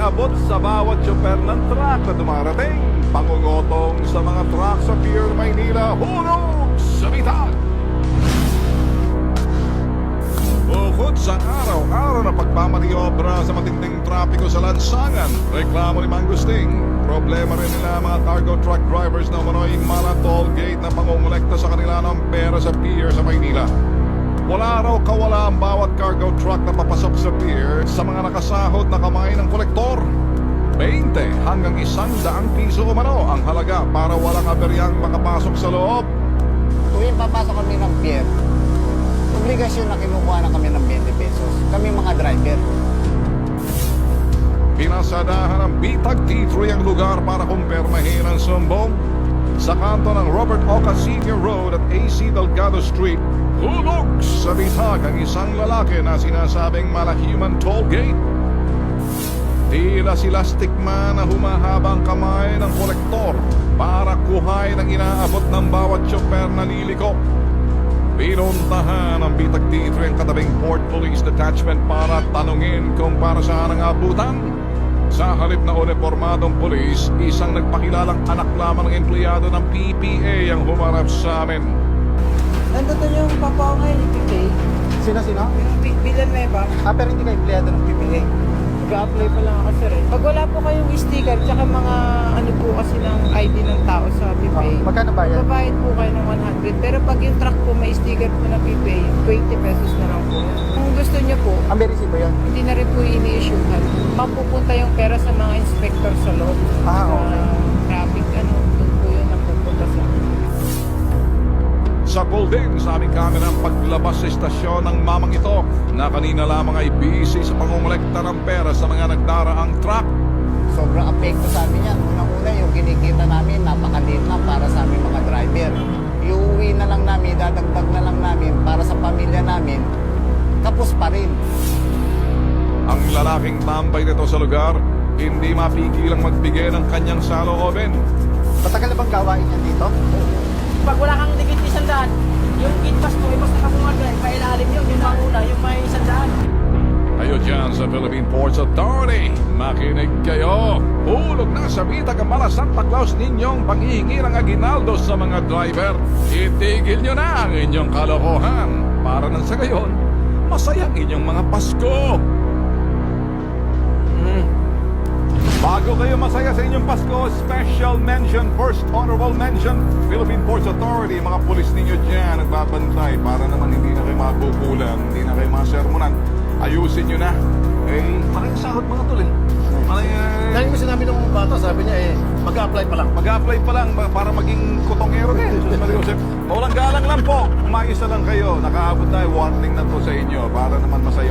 abot sa bawat tsoper ng truck na dumarating. Pangungotong sa mga truck sa Pier Maynila, hulog sa bitag. Bukod sa araw-araw na pagpamaniobra sa matinding trapiko sa lansangan, reklamo ni Mangusting. Problema rin nila mga cargo truck drivers na umano'y mala toll gate na pangungulekta sa kanila ng pera sa pier sa Maynila. Wala raw kawala ang bawat cargo truck na papasok sa pier sa mga nakasahod na kamay ng kolektor. 20 hanggang 100 piso umano ang halaga para walang aberyang makapasok sa loob. Tuwing papasok kami ng pier, obligasyon na kinukuha na kami ng 20 pesos. Kami mga driver. Pinasadahan ng Bitag T3 ang lugar para kumpirmahin ang sumbong. Sa kanto ng Robert Oca Senior Road at AC Delgado Street, hulog sa bitag ang isang lalaki na sinasabing malahuman toll gate. Tila sila stigma na humahabang kamay ng kolektor para kuhay ng inaabot ng bawat tsoper na liliko. Pinuntahan ng Bitag T3 ang katabing Port Police Detachment para tanungin kung para saan ang abutan. Sa halip na uniformadong polis, isang nagpakilalang anak lamang ng empleyado ng PPA ang humarap sa amin. Nandito yung papa ko ngayon, yung PPA. Sino? Yung Villanueva. Pero hindi ka empleyado ng PPA. Nag-a-apply pa lang ako sir eh. Pag wala po kayong sticker, tsaka mga ano po kasi ng ID ng tao sa PPA. Magkano ba yan? Babayad po kayo ng 100. Pero pag yung truck po may sticker po na PPA, 20 pesos na lang po. Kung gusto niyo po, May resibo yan? hindi na rin po ini-issuehan. Mapupunta yung pera sa mga inspector sa loob. Ah, Sa okay. traffic, doon po yun ang pupunta sa Sa din sa aming kamera ang paglabas sa istasyon ng mamang ito na kanina lamang ay busy sa pangungulekta ng pera sa mga nagdaraang truck. Sobrang apekto sa amin yan. Unang-una yung kinikita namin, napakaliit lang para sa aming mga driver. Iuwi na lang namin, dadagdag na lang namin para sa pamilya namin, kapos pa rin. Ang lalaking tambay nito sa lugar, hindi mapigilang magbigay ng kanyang saloobin. Matagal na bang gawain yan dito? Pag wala kang dikit 100, yung kitpas mo, mas nakapungan pa ilalim yun, yung manguna, yung may 100. Kayo dyan sa Philippine Ports Authority, makinig kayo. Hulog na sa bitag ang mala Santa Claus ninyong panghihingi ng aginaldo sa mga driver. Itigil nyo na ang inyong kalokohan para nang sa gayon, masayang inyong mga Pasko. Bago kayo masaya sa inyong Pasko, special mention, first honorable mention, Philippine Ports Authority, mga pulis ninyo dyan, nagbabantay para naman hindi na kayo mabubulan, hindi na kayo masermonan. Ayusin nyo na. Maraming sahod mga tol eh. Dahil mo sinabi ng bata, sabi niya mag-a-apply pa lang. Mag-a-apply pa lang para maging kutongero din. Maulang galang lang po. Umayos na lang kayo. Nakaabot na, warning na to sa inyo para naman masaya